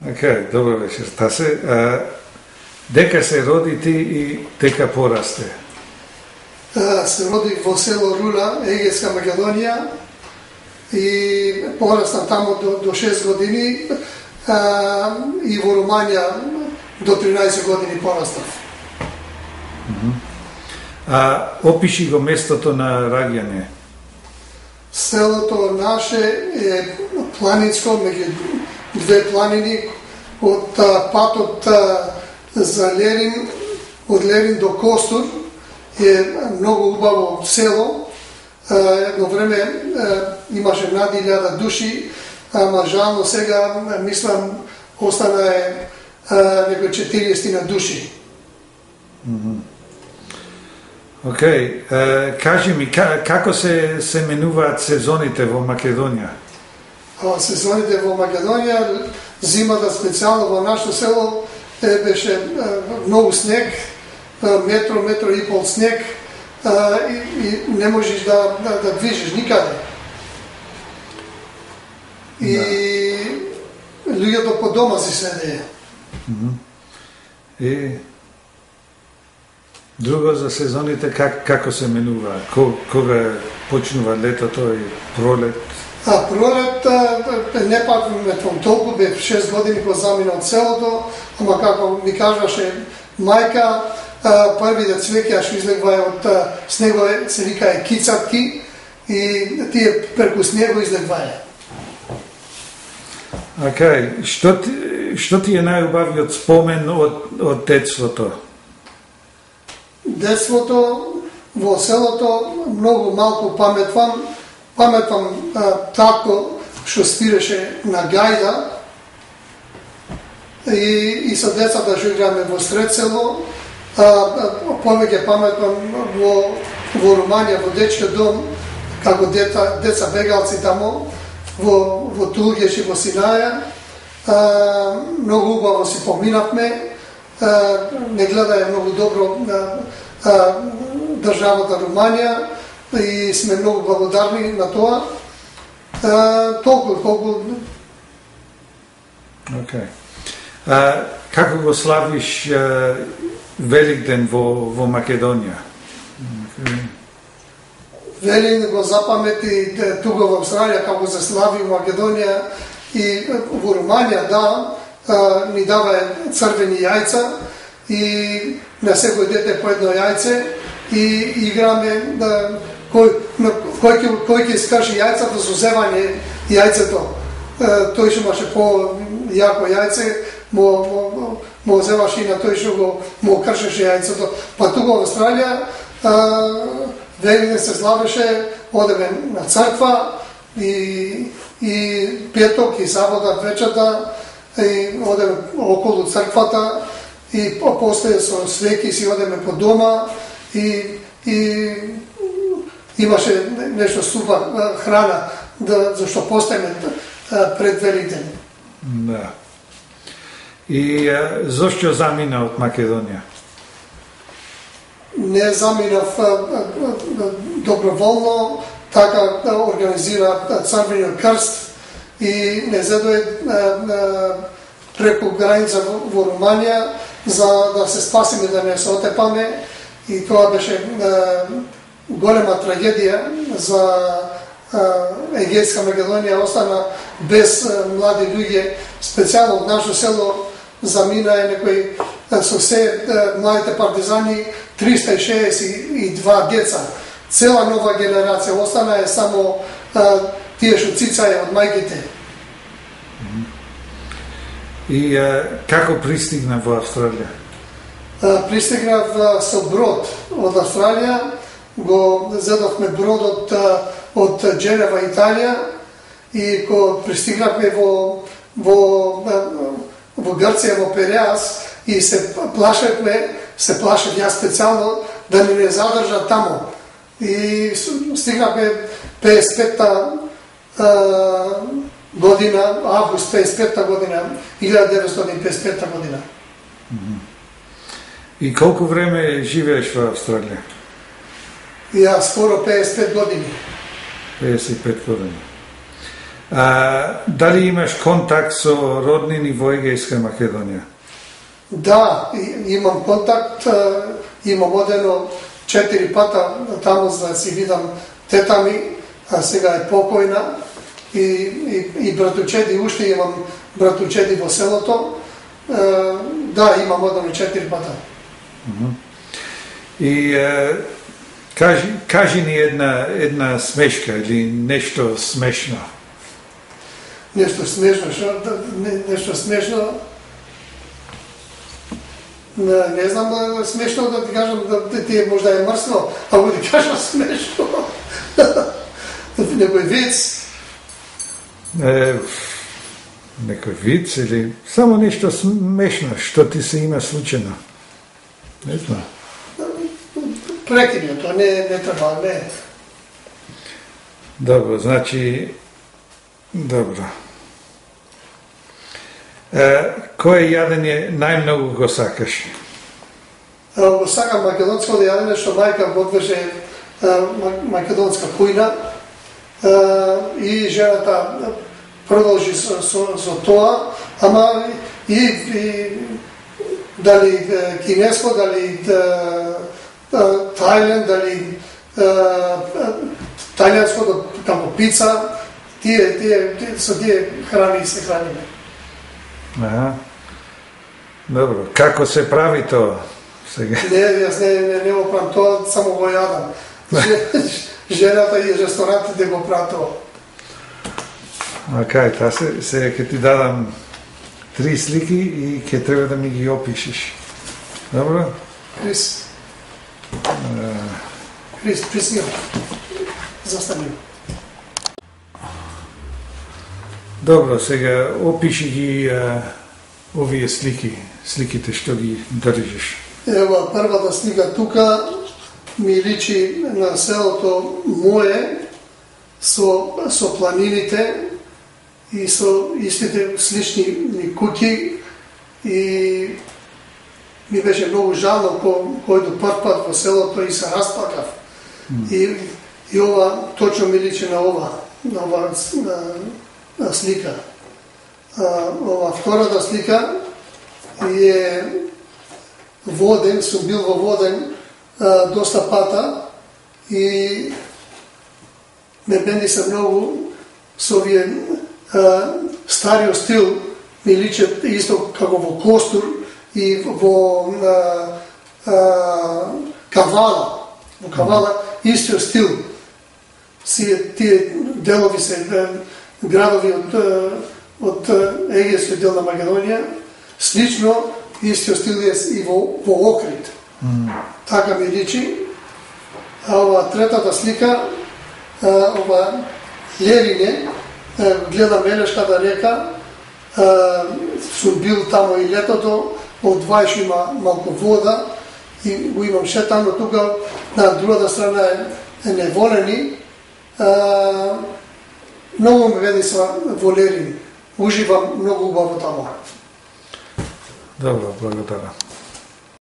Океј, добро вечер, Тасе. Дека се роди ти и дека порасте? Се родих во село Рула, Егејска Македонија и порастам тамо до 6 години и во Руманија до 13 години порастав. Опиши го местото на раѓање. Селото наше е планинско, меѓу две планини, од патот за Лерин, од Лерин до Костур, е многу убаво село. Едно време имаше над 1000 души, ама жално сега, мислам, остана е некои 40 души. Океј, кажи ми, како се менуваат сезоните во Македонија? Сезоните во Македонија, зимата специјално во нашето село беше многу снег, метро и пол снег и не можеш да движиш никаде. И луѓето по дома си седеја. И друго за сезоните, како се менува? Кога почнува летото и пролет? Пролет не патуваме толку, бев 6 години кога замина од селото, ама како ми кажаше мајка, првите цвеќа што излегваја од снегове, се викаја кицатки и тие преку снего излегваја. Океј, што ти е најубавиот спомен од детството? Детството во селото многу малку паметвам татко што свиреше на гајда и со децата што играме во сред село, повеќе паметвам во Руманија, во дечкиот дом, како деца бегалци тамо, во Тулгеш и во Синаја, многу убаво си поминавме, не гледаја многу добро државата Руманија и сме многу благодарни на тоа. Толку. Океј. Како го славиш Великден во Македонија? Великден го запамети тука во Австралија, како се слави во Македонија и во Руманија, ни дава црвени јајца и на секој дете по едно јајце и играме кој ќе скрши јајцата со зевање јајцето. Тој што имаше по-јако јајце, му зеваш и на тој што му кршеше јајцето. Па тука во Австралија Великден се славеше, одеме на црква и петок и сабота вечерта и одеме околу црквата и после со свеки си одеме по дома и имаше нешто супа храна зашто постоеме пред Великден. Да. И зошто замина од Македонија? Не заминав доброволно, така организира Црвениот крст и не зедој преку граница во Руманија за да се спасиме, да не се отепаме, и тоа беше голема трагедија за Егејска Македонија, остана без млади луѓе, специјално од нашето село замина некои со се младите партизани 362 деца. Цела нова генерација, остана е само тие што цицаја од мајките. И како пристигна во Австралија? Пристигнав со брод од Австралија, го зедовме бродот од Дженева, Италија, и кога пристигнавме во Грција, во Переас, и се плашев јас специјално да не задржат тамо. И стигнавме 55-та година, август 55-та година, 1955 година. И колку време живееш во Австралија? Ја скоро 55 години. 55 години. Дали имаш контакт со роднини во Егејска Македонија? Да, имам контакт, имам одено 4 пата таму за да си видам тета ми, а сега е покојна, и братучеди, уште имам братучеди во селото, да, имам одено 4 пата. И кажи ни една смешка или нешто смешно. Нешто смешно, нешто смешно. Не знам смешно да ти кажам, да ти можда е мрсно, ако ти кажам смешно. Некој виц. Некој виц или само нешто смешно, што ти се има случајно. Не знам. Прекини, тоа не треба, не. Добро, значи, добро. Кој јадење најмногу го сакаш? Го сакам македонско јадење, што мајка готвеше македонска кујна, и жената продолжи со тоа, ама и дали кинеско, дали Тајланд, дали тајландско, како пица, со тие храни се храниме. Добро, како се прави тоа сега? Не, јас не го правам тоа, само го јадам. Жената и ресторантите го прават тоа. Кај, таа сега ќе ти дадам 3 слики и ќе треба да ми ги опишеш. Добро? Крис, застани. Добро, сега опиши ги овие сликите што ги држиш. Ева, првата слика тука ми личи на селото мое со планините и со истите слични куќи, и ми беше многу жално кој до прв пат во селото и се расплакав. И ова точно ми личи на ова слика. Ова втората слика е Воден, сум бил во Воден доста пата и ме бенди се многу со овие стариот стил, ми личат исто како во Костур и во Кавала. Во Кавала истиот стил. Тие делови се градови од егејскиот дел на Македонија, слично истиот стил е и во Охрид. Така ми личи. А ова третата слика, ова Левине, гледам Елешката река, сум бил тамо и летото, од Вајш има малку вода и го имам шетано тука, на другата страна е Неволени. Многу ме веди со Волерин. Уживам многу убаво тамо. Добро, благодарам.